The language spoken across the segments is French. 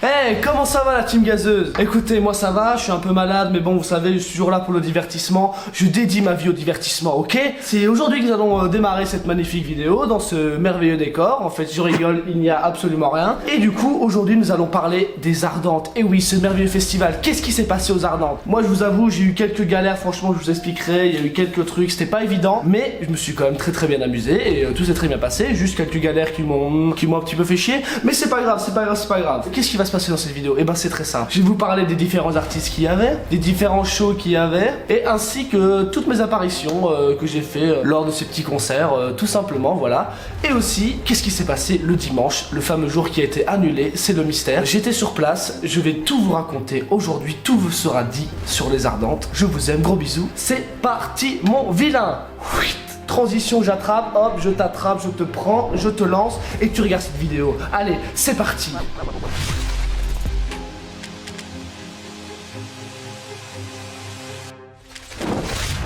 Hey, comment ça va la team gazeuse? Écoutez, moi ça va, je suis un peu malade, mais bon, vous savez, je suis toujours là pour le divertissement. Je dédie ma vie au divertissement, ok? C'est aujourd'hui que nous allons démarrer cette magnifique vidéo dans ce merveilleux décor. En fait, je rigole, il n'y a absolument rien. Et du coup, aujourd'hui, nous allons parler des Ardentes. Et oui, ce merveilleux festival. Qu'est-ce qui s'est passé aux Ardentes? Moi, je vous avoue, j'ai eu quelques galères, franchement, je vous expliquerai. Il y a eu quelques trucs, c'était pas évident, mais je me suis quand même très bien amusé et tout s'est très bien passé. Juste quelques galères qui m'ont un petit peu fait chier, mais c'est pas grave, c'est pas grave. Qu'est-ce qui va se passer dans cette vidéo? Et ben c'est très simple. Je vais vous parler des différents artistes qu'il y avait, des différents shows qu'il y avait, et ainsi que toutes mes apparitions que j'ai fait lors de ces petits concerts, tout simplement, voilà. Et aussi, qu'est-ce qui s'est passé le dimanche, le fameux jour qui a été annulé, c'est le mystère. J'étais sur place, je vais tout vous raconter aujourd'hui, tout vous sera dit sur les Ardentes. Je vous aime, gros bisous. C'est parti, mon vilain. Oui. Transition, j'attrape, hop, je t'attrape, je te prends, je te lance et tu regardes cette vidéo. Allez, c'est parti.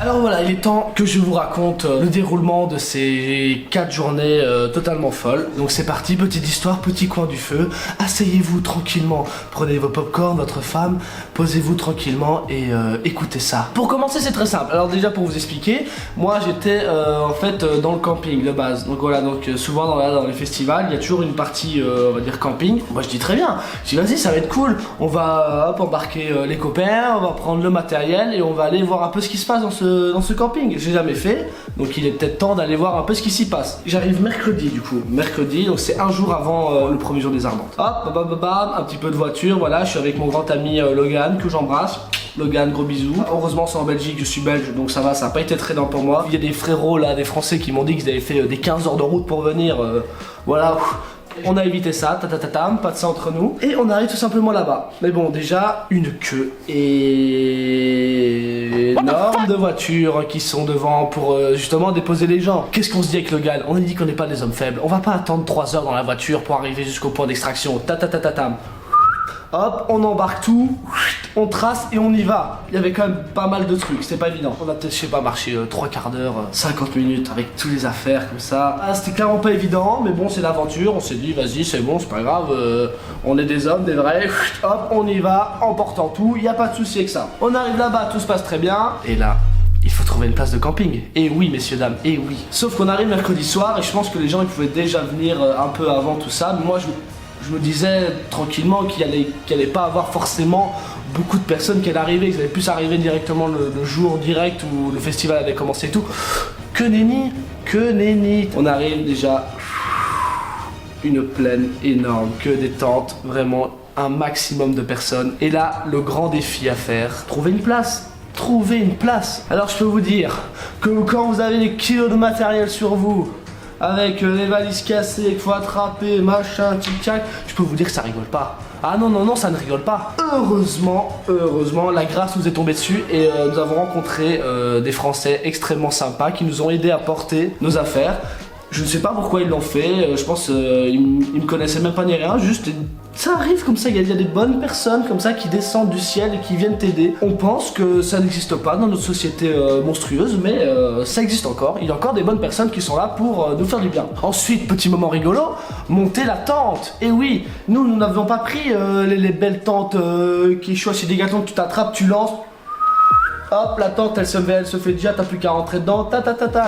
Alors voilà, il est temps que je vous raconte le déroulement de ces 4 journées totalement folles. Donc c'est parti, petite histoire, petit coin du feu. Asseyez-vous tranquillement, prenez vos popcorn, votre femme, posez-vous tranquillement et écoutez ça. Pour commencer, c'est très simple. Alors déjà, pour vous expliquer, moi j'étais en fait dans le camping de base. Donc voilà, donc souvent dans les festivals, il y a toujours une partie, on va dire camping. Moi je dis très bien, je dis vas-y, ça va être cool. On va hop, embarquer les copains, on va prendre le matériel et on va aller voir un peu ce qui se passe dans ce camping. J'ai jamais fait, donc il est peut-être temps d'aller voir un peu ce qui s'y passe. J'arrive mercredi du coup, mercredi, donc c'est un jour avant le premier jour des Ardentes. Hop, un petit peu de voiture, voilà, je suis avec mon grand ami Logan, que j'embrasse. Logan, gros bisous. Heureusement c'est en Belgique, je suis belge, donc ça va, ça n'a pas été très lent pour moi. Il y a des frérots là, des Français qui m'ont dit qu'ils avaient fait des 15 heures de route pour venir, voilà. On a évité ça, pas de ça entre nous. Et on arrive tout simplement là-bas. Mais bon, déjà, une queue énorme de voitures qui sont devant pour justement déposer les gens. Qu'est-ce qu'on se dit avec le gars? On a dit qu'on n'est pas des hommes faibles. On va pas attendre 3 heures dans la voiture pour arriver jusqu'au point d'extraction. Hop, on embarque tout, on trace et on y va. Il y avait quand même pas mal de trucs, c'était pas évident. On a peut-être, je sais pas, marché 3 quarts d'heure, 50 minutes avec toutes les affaires comme ça. Ah, c'était clairement pas évident, mais bon, c'est l'aventure. On s'est dit, vas-y, c'est bon, c'est pas grave, on est des hommes, des vrais. Hop, on y va, en portant tout, il y a pas de souci avec ça. On arrive là-bas, tout se passe très bien. Et là, il faut trouver une place de camping. Et oui, messieurs, dames, et oui. Sauf qu'on arrive mercredi soir et je pense que les gens, ils pouvaient déjà venir un peu avant tout ça. Mais moi, je me disais tranquillement qu'il allait pas avoir forcément beaucoup de personnes qui allaient arriver, qu'ils allaient plus arriver directement le jour direct où le festival avait commencé et tout. Que nenni. On arrive déjà, une plaine énorme, que des tentes, vraiment un maximum de personnes. Et là, le grand défi à faire, trouver une place. Alors je peux vous dire que quand vous avez des kilos de matériel sur vous, avec les valises cassées, qu'il faut attraper, machin, tic-tac, je peux vous dire que ça rigole pas. Ah non, ça ne rigole pas. Heureusement, la grâce nous est tombée dessus et nous avons rencontré des Français extrêmement sympas qui nous ont aidés à porter nos affaires. Je ne sais pas pourquoi ils l'ont fait, je pense qu'ils me connaissaient même pas ni rien, juste ça arrive comme ça, il y a des bonnes personnes comme ça qui descendent du ciel et qui viennent t'aider. On pense que ça n'existe pas dans notre société monstrueuse, mais ça existe encore. Il y a encore des bonnes personnes qui sont là pour nous faire du bien. Ensuite, petit moment rigolo, monter la tente. Et oui, nous n'avions pas pris les belles tentes qui choisissent des gâteaux que tu t'attrapes, tu lances. Hop, la tente elle se fait déjà, t'as plus qu'à rentrer dedans,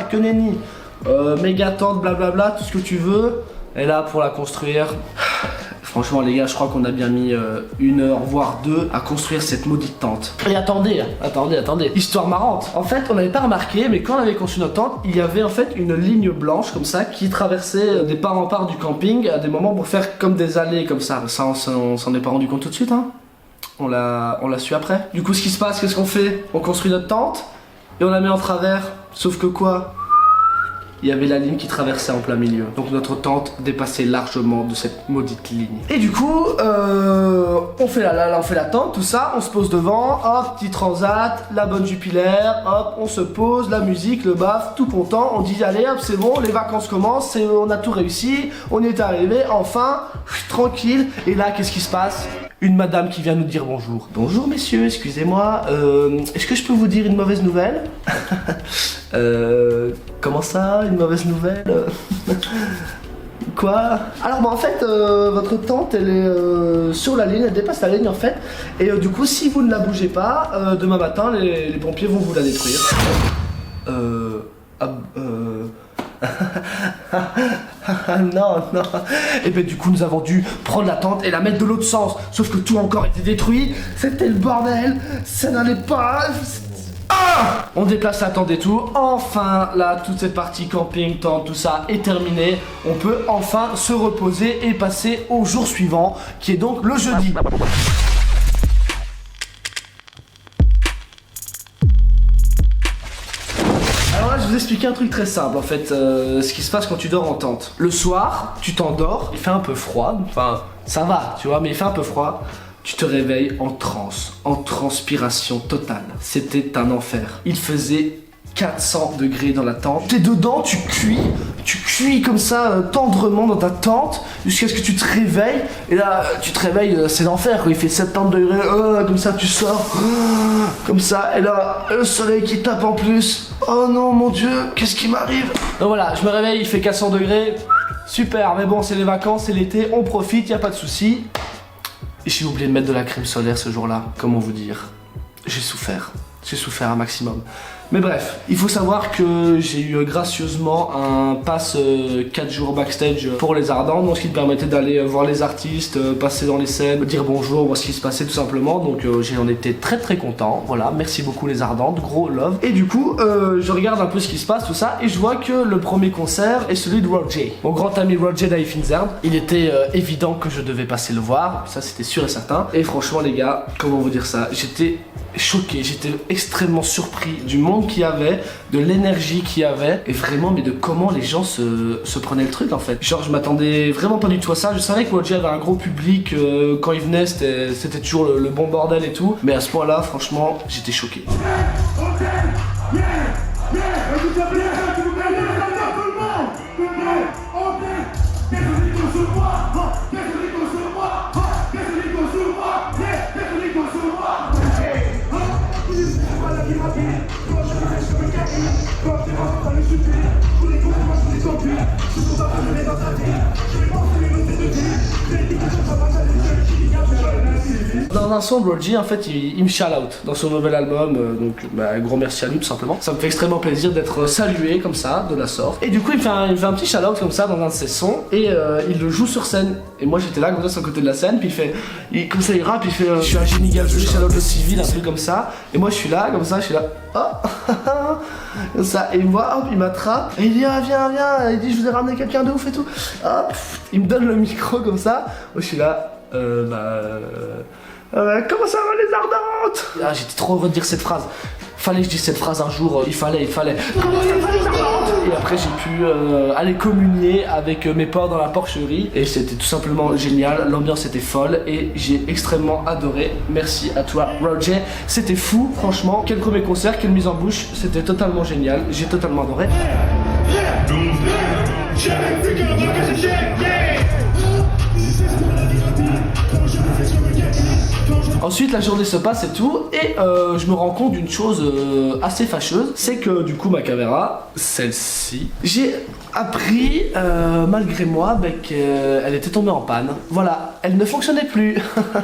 que nenni. Méga tente, blablabla, tout ce que tu veux. Et là, pour la construire, franchement les gars, je crois qu'on a bien mis 1 heure, voire 2 à construire cette maudite tente. Et attendez, histoire marrante. En fait, on n'avait pas remarqué, mais quand on avait conçu notre tente, il y avait en fait une ligne blanche comme ça qui traversait des parts en part du camping à des moments pour faire comme des allées comme ça. Ça, on s'en est pas rendu compte tout de suite, hein. On l'a su après. Du coup, ce qui se passe, qu'est-ce qu'on fait? On construit notre tente et on la met en travers. Sauf que quoi? Il y avait la ligne qui traversait en plein milieu. Donc notre tente dépassait largement de cette maudite ligne. Et du coup, on fait la tente, tout ça, on se pose devant, hop, petit transat, la bonne Jupiler, hop, on se pose, la musique, le baf, tout content, on dit allez hop, c'est bon, les vacances commencent, on a tout réussi, on y est arrivé, enfin, tranquille. Et là, qu'est-ce qui se passe? Une madame qui vient nous dire bonjour. Bonjour messieurs, excusez-moi, est-ce que je peux vous dire une mauvaise nouvelle? Comment ça, une mauvaise nouvelle? Quoi? Alors bah en fait votre tente elle est sur la ligne, elle dépasse la ligne en fait. Et du coup si vous ne la bougez pas, demain matin les pompiers vont vous la détruire. Non, non. Et ben du coup nous avons dû prendre la tente et la mettre de l'autre sens. Sauf que tout encore était détruit. C'était le bordel. Ça n'allait pas. Ah, on déplace la tente et tout. Enfin là toute cette partie camping, tente, tout ça est terminé. On peut enfin se reposer et passer au jour suivant qui est donc le jeudi. Je vais vous expliquer un truc très simple en fait, ce qui se passe quand tu dors en tente. Le soir, tu t'endors, il fait un peu froid, enfin ça va, tu vois, mais il fait un peu froid. Tu te réveilles en transe, en transpiration totale. C'était un enfer. Il faisait 400 degrés dans la tente. T'es dedans, tu cuis comme ça tendrement dans ta tente jusqu'à ce que tu te réveilles. Et là, tu te réveilles, c'est l'enfer. Il fait 70 degrés, comme ça tu sors, comme ça. Et là, le soleil qui tape en plus. Oh non, mon Dieu, qu'est-ce qui m'arrive? Donc voilà, je me réveille, il fait 400 degrés. Super, mais bon, c'est les vacances, c'est l'été, on profite, y a pas de souci. Et j'ai oublié de mettre de la crème solaire ce jour-là. Comment vous dire? J'ai souffert un maximum. Mais bref, il faut savoir que j'ai eu gracieusement un pass 4 jours backstage pour les Ardents, donc ce qui me permettait d'aller voir les artistes, passer dans les scènes, dire bonjour, voir ce qui se passait tout simplement. Donc j'en étais très content. Voilà, merci beaucoup les Ardentes, gros love. Et du coup, je regarde un peu ce qui se passe, tout ça, et je vois que le premier concert est celui de Roger, mon grand ami Roger d'Aifinzerd. Il était évident que je devais passer le voir, ça c'était sûr et certain. Et franchement les gars, comment vous dire ça, j'étais choqué, j'étais extrêmement surpris du monde qu'il y avait, de l'énergie qu'il y avait, et vraiment mais de comment les gens se prenaient le truc en fait. Genre je m'attendais vraiment pas du tout à ça, je savais que Roger avait un gros public, quand il venait c'était toujours le bon bordel et tout, mais à ce point là franchement j'étais choqué. Dans un son, Roger, en fait, il me shout out dans son nouvel album, donc un gros merci à lui tout simplement. Ça me fait extrêmement plaisir d'être salué comme ça, de la sorte. Et du coup, il me fait un petit shout out comme ça dans un de ses sons, et il le joue sur scène. Et moi j'étais là comme ça sur le côté de la scène, puis comme ça il rappe, il fait je suis un génie gazeux, shout out le civil, un truc comme ça. Et moi je suis là, comme ça, je suis là, oh, comme ça, et il me voit, hop, il m'attrape, et il dit ah, viens, il dit je vous ai ramené quelqu'un de ouf et tout. Hop, il me donne le micro comme ça, moi je suis là, comment ça va les Ardentes? Ah, j'étais trop heureux de dire cette phrase. Fallait que je dise cette phrase un jour, il fallait. Comment ça va les Ardentes? Et après j'ai pu aller communier avec mes potes dans la porcherie. Et c'était tout simplement génial, l'ambiance était folle et j'ai extrêmement adoré. Merci à toi Roger, c'était fou franchement. Quel premier concert, quelle mise en bouche, c'était totalement génial, j'ai totalement adoré. Ensuite la journée se passe et tout, et je me rends compte d'une chose assez fâcheuse, c'est que du coup ma caméra, celle-ci, j'ai appris malgré moi qu'elle était tombée en panne. Voilà, elle ne fonctionnait plus.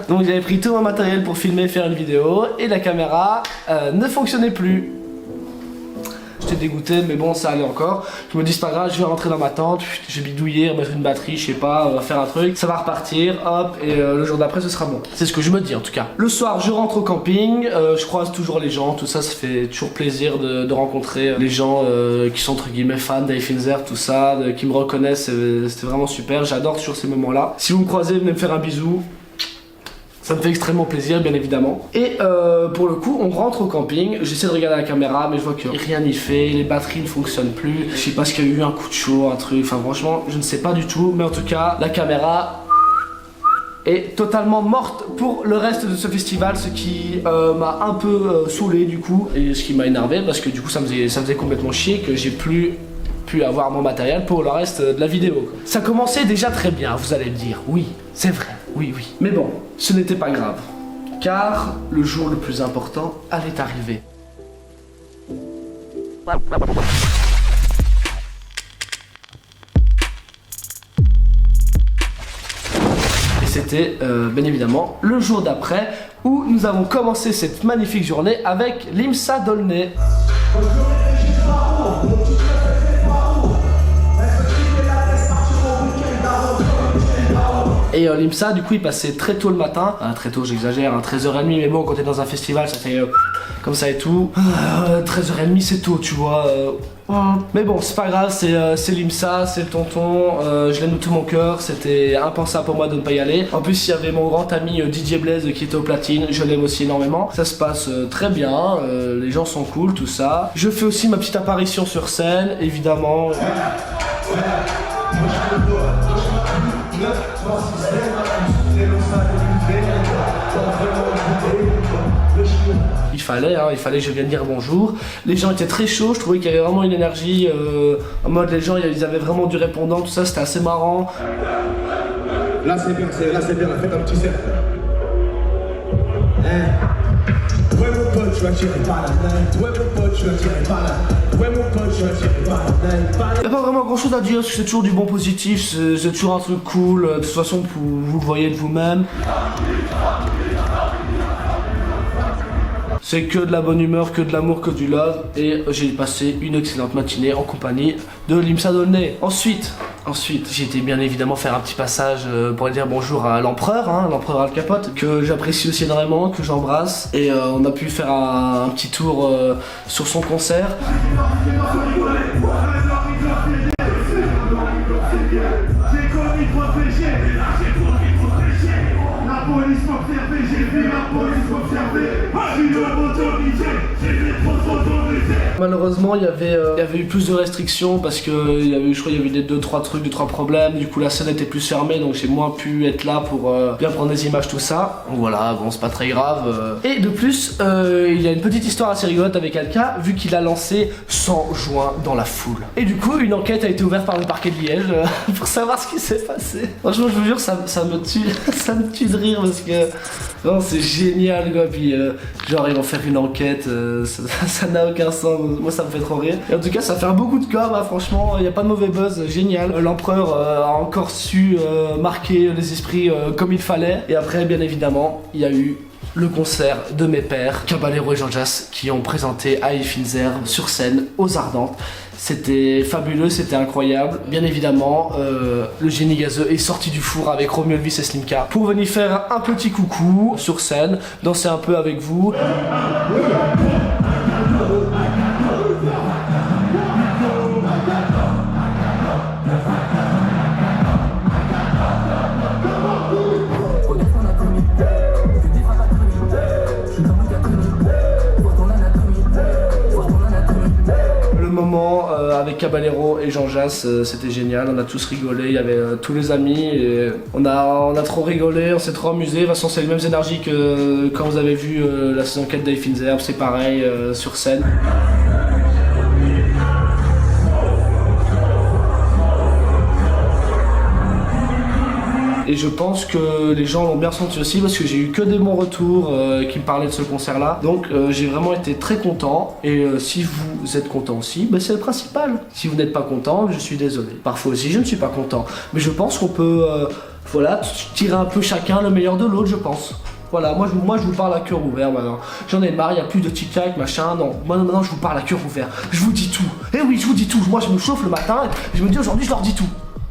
Donc j'avais pris tout mon matériel pour filmer, faire une vidéo, et la caméra ne fonctionnait plus. J'étais dégoûté, mais bon, ça allait encore. Je me dis, c'est pas grave, je vais rentrer dans ma tente, je vais bidouiller, remettre une batterie, je sais pas, faire un truc, ça va repartir, hop, et le jour d'après, ce sera bon. C'est ce que je me dis en tout cas. Le soir, je rentre au camping, je croise toujours les gens, tout ça, ça fait toujours plaisir de rencontrer les gens qui sont entre guillemets fans d'Aifinzerd, tout ça, qui me reconnaissent, c'était vraiment super, j'adore toujours ces moments-là. Si vous me croisez, venez me faire un bisou. Ça me fait extrêmement plaisir, bien évidemment. Et pour le coup, on rentre au camping. J'essaie de regarder la caméra, mais je vois que rien n'y fait. Les batteries ne fonctionnent plus. Je sais pas s'il y a eu un coup de chaud, un truc. Enfin, franchement, je ne sais pas du tout. Mais en tout cas, la caméra est totalement morte pour le reste de ce festival, ce qui m'a un peu saoulé du coup. Et ce qui m'a énervé, parce que du coup, ça me faisait complètement chier que j'ai plus pu avoir mon matériel pour le reste de la vidéo. Ça commençait déjà très bien, vous allez me dire. Oui, c'est vrai, oui. Mais bon, ce n'était pas grave, car le jour le plus important allait arriver. c'était bien évidemment le jour d'après où nous avons commencé cette magnifique journée avec l'IMSA d'Aulnay. Et l'IMSA, du coup, il passait très tôt le matin. Très tôt, j'exagère, 13h30, mais bon, quand t'es dans un festival, ça fait comme ça et tout. 13h30, c'est tôt, tu vois. Mais bon, c'est pas grave, c'est l'IMSA, c'est le tonton. Je l'aime de tout mon cœur, c'était impensable pour moi de ne pas y aller. En plus, il y avait mon grand ami DJ Blaze qui était au platine, je l'aime aussi énormément. Ça se passe très bien, les gens sont cool, tout ça. Je fais aussi ma petite apparition sur scène, évidemment. Il fallait que je vienne dire bonjour. Les gens étaient très chauds, je trouvais qu'il y avait vraiment une énergie en mode les gens ils avaient vraiment du répondant, tout ça, c'était assez marrant. Là c'est bien, faites un petit cercle. Ouais mon pote, tu vas tirer par la main. Ouais mon pote, tu vas tirer par la main. Ouais mon pote, tu vas tirer par la main. Y'a pas vraiment grand chose à dire, parce que c'est toujours du bon positif, c'est toujours un truc cool. De toute façon, vous le voyez de vous-même. C'est que de la bonne humeur, que de l'amour, que du love. Et j'ai passé une excellente matinée en compagnie de l'IMSA d'Aulnay. Ensuite, j'ai été bien évidemment faire un petit passage pour dire bonjour à l'empereur, l'empereur Al Capote, que j'apprécie aussi énormément, que j'embrasse. Et on a pu faire un petit tour sur son concert. Malheureusement, il y avait eu plus de restrictions parce que je crois qu'il y avait des 2-3 problèmes. Du coup, la scène était plus fermée, donc j'ai moins pu être là pour bien prendre des images, tout ça. Donc voilà, bon, c'est pas très grave. Et de plus, il y a une petite histoire assez rigolote avec Alka, vu qu'il a lancé 100 joints dans la foule. Et du coup, une enquête a été ouverte par le parquet de Liège pour savoir ce qui s'est passé. Franchement, je vous jure, ça me tue, ça me tue de rire parce que non, c'est génial, quoi. Puis genre, ils vont faire une enquête, ça n'a aucun sens. Moi ça me fait trop rire. Et en tout cas ça fait un beaucoup de com, franchement, il n'y a pas de mauvais buzz, génial. L'empereur a encore su marquer les esprits comme il fallait. Et après bien évidemment il y a eu le concert de mes pères, Caballero et Jean Jass, qui ont présenté High Finzer sur scène aux Ardentes. C'était fabuleux, c'était incroyable. Bien évidemment, le génie gazeux est sorti du four avec Romeo Elvis et Slimka pour venir faire un petit coucou sur scène, danser un peu avec vous. Avec Caballero et Jean Jass, c'était génial, on a tous rigolé, il y avait tous les amis et on a trop rigolé, on s'est trop amusé. De toute façon c'est les mêmes énergies que quand vous avez vu la saison 4 d'High Finzer, c'est pareil sur scène. Et je pense que les gens l'ont bien senti aussi parce que j'ai eu que des bons retours qui me parlaient de ce concert là. Donc j'ai vraiment été très content. Et si vous êtes content aussi, ben, c'est le principal. Si vous n'êtes pas content, je suis désolé. Parfois aussi je ne suis pas content. Mais je pense qu'on peut voilà, tirer un peu chacun le meilleur de l'autre, je pense. Voilà, moi je vous parle à cœur ouvert maintenant. J'en ai marre, il n'y a plus de tic-tac, machin, non. Moi maintenant je vous parle à cœur ouvert. Je vous dis tout. Eh oui, je vous dis tout. Moi je me chauffe le matin et je me dis aujourd'hui je leur dis tout.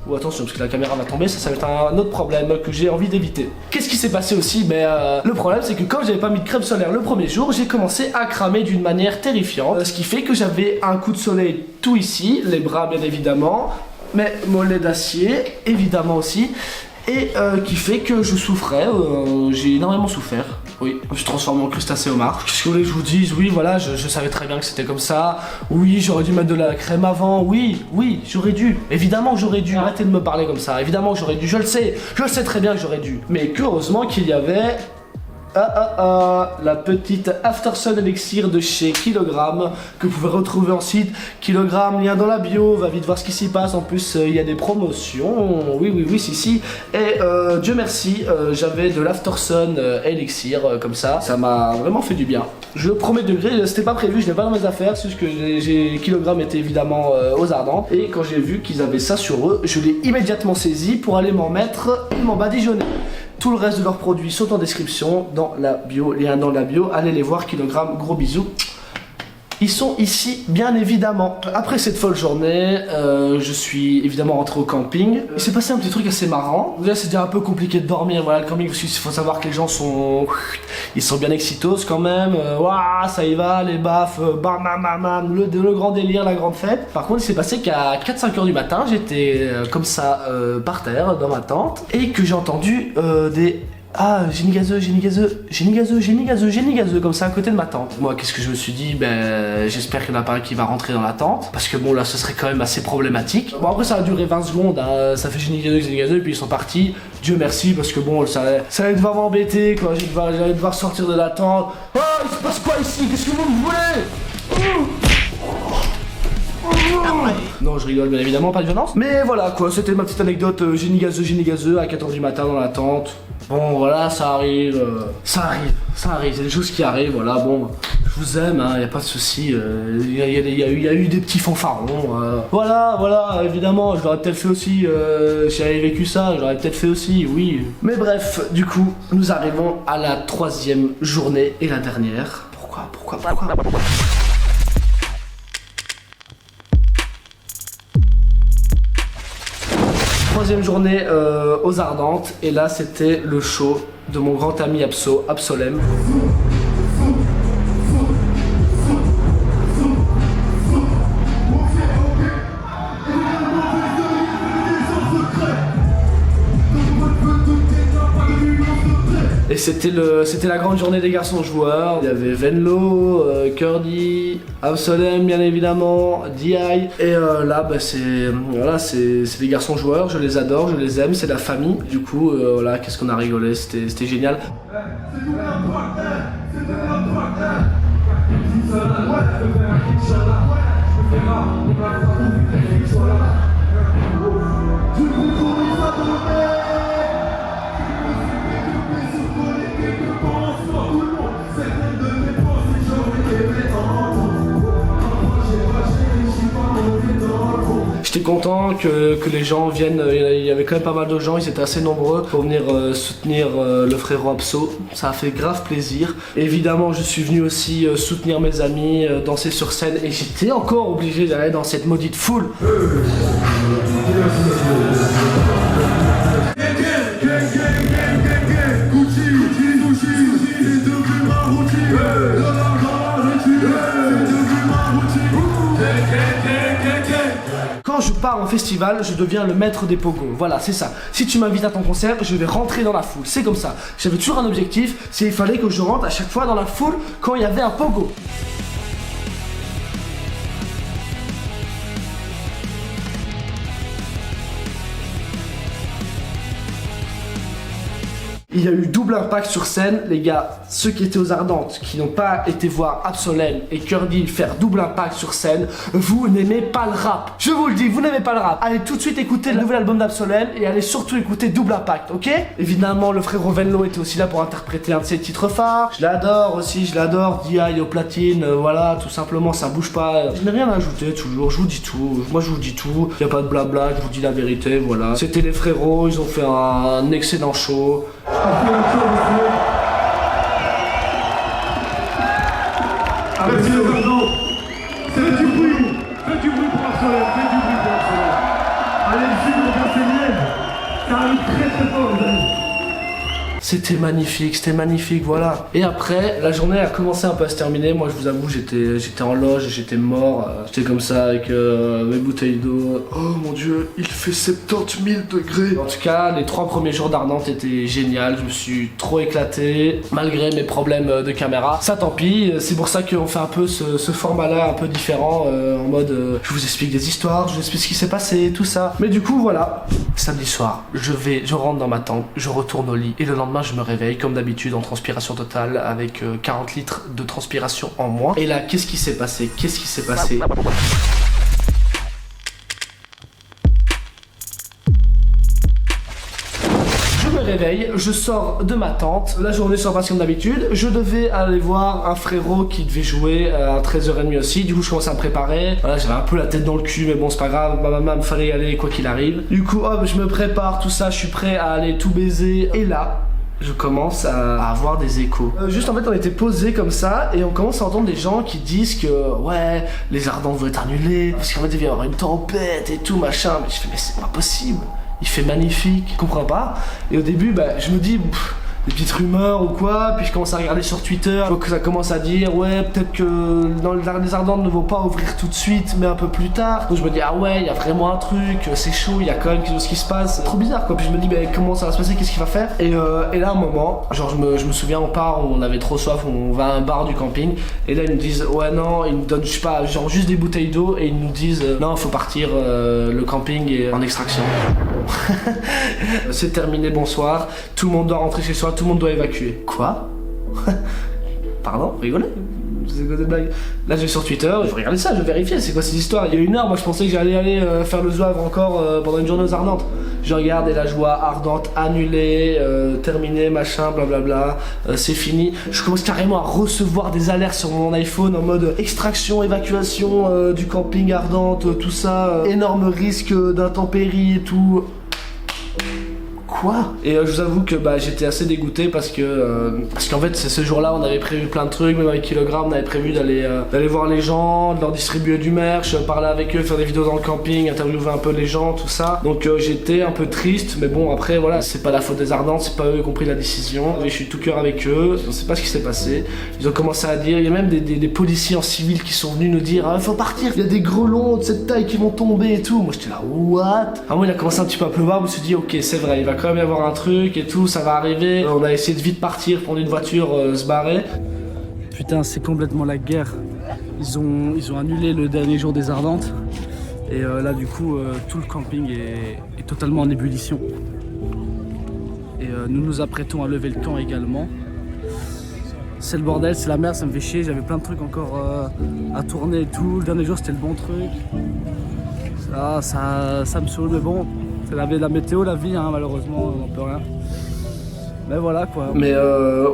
Ou attention parce que la caméra va tomber, ça va être un autre problème que j'ai envie d'éviter. Qu'est-ce qui s'est passé aussi? Le problème c'est que comme j'avais pas mis de crème solaire le premier jour, j'ai commencé à cramer d'une manière terrifiante. Ce qui fait que j'avais un coup de soleil tout ici, les bras bien évidemment, mes mollets d'acier évidemment aussi. Et qui fait que je souffrais, j'ai énormément souffert. Oui, je me suis transformé en crustacé homard. Qu'est-ce que vous voulez que je vous dise? Oui, voilà, je savais très bien que c'était comme ça. Oui, j'aurais dû mettre de la crème avant. Oui, j'aurais dû. Évidemment que j'aurais dû. Arrêtez de me parler comme ça. Évidemment que j'aurais dû. Je le sais très bien que j'aurais dû. Mais que heureusement qu'il y avait... la petite Aftersun Elixir de chez Kilogramme que vous pouvez retrouver en site. Kilogramme, lien dans la bio, va vite voir ce qui s'y passe. En plus il y a des promotions, oui, si. Et Dieu merci, j'avais de l'Aftersun Elixir comme ça m'a vraiment fait du bien. Je le promets degré, c'était pas prévu, je l'ai pas dans mes affaires, c'est juste que Kilogramme était évidemment aux Ardentes. Et quand j'ai vu qu'ils avaient ça sur eux, je l'ai immédiatement saisi pour aller m'en mettre et m'en badigeonner. Tout le reste de leurs produits sont en description dans la bio, lien dans la bio. Allez les voir, Kilogramme, gros bisous. Ils sont ici, bien évidemment. Après cette folle journée, je suis évidemment rentré au camping. Il s'est passé un petit truc assez marrant. Déjà, c'était un peu compliqué de dormir, voilà, le camping, parce qu'il faut savoir que les gens sont... Ils sont bien excitos quand même. Waouh, ça y va, les baffes, bam, bam, bam, bam, le grand délire, la grande fête. Par contre, il s'est passé qu'à 4-5 heures du matin, j'étais comme ça, par terre, dans ma tente, et que j'ai entendu des... Ah, génie gazeux, comme ça à côté de ma tente. Moi, qu'est-ce que je me suis dit? Ben, j'espère qu'il y en a pas un qui va rentrer dans la tente. Parce que bon, là, ce serait quand même assez problématique. Bon, après, ça a duré 20 secondes, hein. Ça fait génie gazeux, et puis ils sont partis. Dieu merci, parce que bon, ça allait devoir m'embêter, quoi. J'allais devoir sortir de la tente. Oh, il se passe quoi ici? Qu'est-ce que vous me voulez? Non, je rigole, bien évidemment, pas de violence. Mais voilà, quoi, c'était ma petite anecdote génie gazeux à 4h du matin dans la tente. Bon, voilà, ça arrive, c'est des choses qui arrivent, voilà, bon, je vous aime, hein, y a pas de souci, il y a eu des petits fanfarons, voilà, évidemment, je l'aurais peut-être fait aussi, si j'avais vécu ça, je l'aurais peut-être fait aussi, oui. Mais bref, du coup, nous arrivons à la 3e journée et la dernière. Pourquoi? Troisième journée aux Ardentes, et là c'était le show de mon grand ami Absolem. Et c'était la grande journée des garçons joueurs. Il y avait Venlo, Curdy, Absolem bien évidemment, DI. Et là bah, c'est les garçons joueurs, je les adore, je les aime, c'est la famille. Du coup voilà, qu'est-ce qu'on a rigolé, c'était génial. J'étais content que les gens viennent, il y avait quand même pas mal de gens, ils étaient assez nombreux pour venir soutenir le frérot Abso. Ça a fait grave plaisir. Évidemment, je suis venu aussi soutenir mes amis, danser sur scène, et j'étais encore obligé d'aller dans cette maudite foule. Quand je pars en festival, je deviens le maître des pogos. Voilà, c'est ça. Si tu m'invites à ton concert, je vais rentrer dans la foule. C'est comme ça. J'avais toujours un objectif, c'est il fallait que je rentre à chaque fois dans la foule quand il y avait un pogo. Il y a eu double impact sur scène, les gars, ceux qui étaient aux Ardentes, qui n'ont pas été voir Absolem et Curdy faire double impact sur scène, vous n'aimez pas le rap. Je vous le dis, vous n'aimez pas le rap. Allez tout de suite écouter le nouvel album d'Absolem et allez surtout écouter Double Impact, ok? Évidemment, le frérot Venlo était aussi là pour interpréter un de ses titres phares. Je l'adore aussi, je l'adore, DI au platine, voilà, tout simplement, ça bouge pas. Je n'ai rien à ajouter, toujours, je vous dis tout. Moi, je vous dis tout, y a pas de blabla, je vous dis la vérité, voilà. C'était les frérots, ils ont fait un excellent show. Merci les Ardents. Faites du bruit pour Absolem, faites du bruit pour Absolem. Allez le suivre, regardez ses lièvres. Ça arrive très fort les amis. C'était magnifique, voilà. Et après, la journée a commencé un peu à se terminer. Moi, je vous avoue, j'étais en loge, j'étais mort. J'étais comme ça avec mes bouteilles d'eau. Oh mon Dieu, il fait 70 000 degrés. En tout cas, les 3 premiers jours d'Ardentes étaient géniaux. Je me suis trop éclaté, malgré mes problèmes de caméra. Ça, tant pis. C'est pour ça qu'on fait un peu ce format-là, un peu différent, en mode je vous explique des histoires, je vous explique ce qui s'est passé, tout ça. Mais du coup, voilà. Samedi soir, je rentre dans ma tente, je retourne au lit et le lendemain je me réveille comme d'habitude en transpiration totale avec 40 litres de transpiration en moins. Et là, qu'est-ce qui s'est passé? Je me réveille, je sors de ma tente, la journée se passe comme d'habitude, je devais aller voir un frérot qui devait jouer à 13h30 aussi, du coup je commence à me préparer, voilà, j'avais un peu la tête dans le cul mais bon c'est pas grave, ma maman me fallait y aller quoi qu'il arrive. Du coup hop, je me prépare, tout ça, je suis prêt à aller tout baiser, et là, je commence à avoir des échos. Juste en fait on était posés comme ça et on commence à entendre des gens qui disent que ouais les Ardentes vont être annulées parce qu'en fait il va y avoir une tempête et tout machin. Mais je fais mais c'est pas possible, il fait magnifique, je comprends pas. Et au début je me dis des petites rumeurs ou quoi, puis je commence à regarder sur Twitter, je vois que ça commence à dire ouais peut-être que les Ardentes ne vont pas ouvrir tout de suite mais un peu plus tard. Donc je me dis ah ouais il y a vraiment un truc, c'est chaud, il y a quand même quelque chose qui se passe, c'est trop bizarre quoi. Puis je me dis comment ça va se passer, qu'est-ce qu'il va faire. Et là à un moment, genre je me souviens on part, on avait trop soif, on va à un bar du camping et là ils nous disent ouais non, ils nous donnent je sais pas genre juste des bouteilles d'eau et ils nous disent non faut partir, le camping est en extraction. C'est terminé, bonsoir, tout le monde doit rentrer chez soi, tout le monde doit évacuer. Quoi? Pardon? Vous rigolez? C'est quoi cette blague? Là je vais sur Twitter, je regardais ça, je vérifiais c'est quoi cette histoire. Il y a 1 heure, moi je pensais que j'allais aller faire le zouave encore pendant une journée aux Ardentes. Je regarde et là je vois Ardentes annulée, terminée, machin, blablabla, c'est fini. Je commence carrément à recevoir des alertes sur mon iPhone en mode extraction, évacuation du camping Ardentes, tout ça, énorme risque d'intempéries et tout. Quoi? Et je vous avoue que j'étais assez dégoûté parce qu'en fait c'est ce jour-là on avait prévu plein de trucs, même avec Kilogramme on avait prévu d'aller voir les gens, de leur distribuer du merch, parler avec eux, faire des vidéos dans le camping, interviewer un peu les gens, tout ça. Donc j'étais un peu triste, mais bon après voilà, c'est pas la faute des Ardentes, c'est pas eux qui ont pris la décision. Et je suis tout cœur avec eux, on sait pas ce qui s'est passé. Ils ont commencé à dire, il y a même des policiers en civil qui sont venus nous dire faut partir, il y a des grelons de cette taille qui vont tomber et tout. Moi j'étais là what? À moi il a commencé un petit peu à pleuvoir, je me suis dit ok c'est vrai, il va quand même y avoir un truc et tout, ça va arriver. On a essayé de vite partir, prendre une voiture, se barrer. Putain, c'est complètement la guerre. Ils ont annulé le dernier jour des Ardentes. Et là, du coup, tout le camping est totalement en ébullition. Et nous nous apprêtons à lever le camp également. C'est le bordel, c'est la merde, ça me fait chier. J'avais plein de trucs encore à tourner et tout. Le dernier jour, c'était le bon truc. Ça me saoule, mais bon. C'est la météo, la vie, hein, malheureusement, on n'en peut rien. Mais voilà quoi. Mais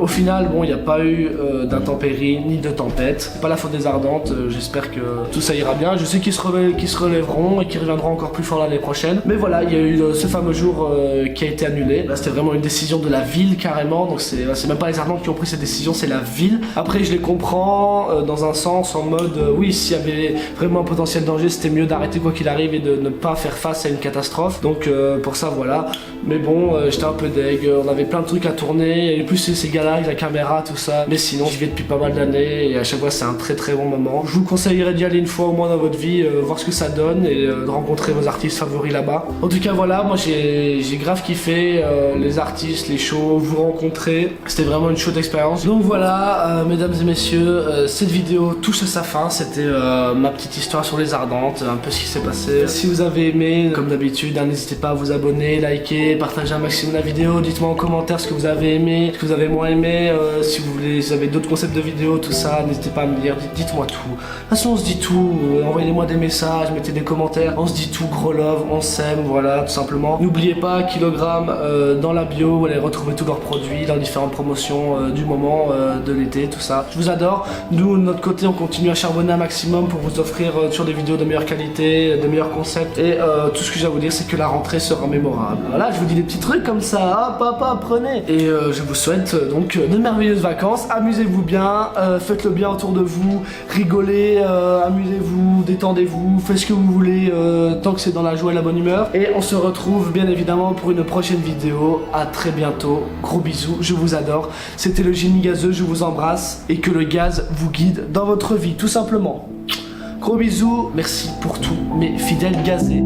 au final, bon, il n'y a pas eu d'intempéries ni de tempête. C'est pas la faute des Ardentes, j'espère que tout ça ira bien. Je sais qu'ils se relèveront et qu'ils reviendront encore plus fort l'année prochaine. Mais voilà, il y a eu ce fameux jour qui a été annulé. Là, c'était vraiment une décision de la ville carrément. Donc c'est même pas les Ardentes qui ont pris cette décision, c'est la ville. Après, je les comprends dans un sens en mode oui, s'il y avait vraiment un potentiel danger, c'était mieux d'arrêter quoi qu'il arrive et de ne pas faire face à une catastrophe. Donc pour ça, voilà. Mais bon, j'étais un peu deg. On avait plein de trucs à tourner, et plus ces gars-là avec la caméra, tout ça. Mais sinon, j'y vais depuis pas mal d'années et à chaque fois, c'est un très très bon moment. Je vous conseillerais d'y aller une fois au moins dans votre vie, voir ce que ça donne et de rencontrer vos artistes favoris là-bas. En tout cas, voilà, moi j'ai grave kiffé les artistes, les shows, vous rencontrer. C'était vraiment une chouette expérience. Donc voilà, mesdames et messieurs, cette vidéo touche à sa fin. C'était ma petite histoire sur les Ardentes, un peu ce qui s'est passé. Si vous avez aimé, comme d'habitude, n'hésitez pas à vous abonner, liker, partager un maximum la vidéo. Dites-moi en commentaire ce que vous avez aimé, ce que vous avez moins aimé, si vous avez d'autres concepts de vidéos, tout ça, n'hésitez pas à me dire, dites-moi tout. De toute façon on se dit tout, envoyez-moi des messages, mettez des commentaires, on se dit tout, gros love, on s'aime, voilà, tout simplement. N'oubliez pas, Kilogramme dans la bio, vous allez retrouver tous leurs produits, leurs différentes promotions du moment, de l'été, tout ça. Je vous adore, nous de notre côté on continue à charbonner un maximum pour vous offrir sur des vidéos de meilleure qualité, de meilleurs concepts, et tout ce que j'ai à vous dire c'est que la rentrée sera mémorable. Voilà, je vous dis des petits trucs comme ça, hop hop hop, prenez. Et je vous souhaite donc de merveilleuses vacances, amusez-vous bien, faites-le bien autour de vous, rigolez, amusez-vous, détendez-vous, faites ce que vous voulez tant que c'est dans la joie et la bonne humeur. Et on se retrouve bien évidemment pour une prochaine vidéo, à très bientôt, gros bisous, je vous adore, c'était le Génie Gazeux, je vous embrasse et que le gaz vous guide dans votre vie tout simplement. Gros bisous, merci pour tout mes fidèles gazés.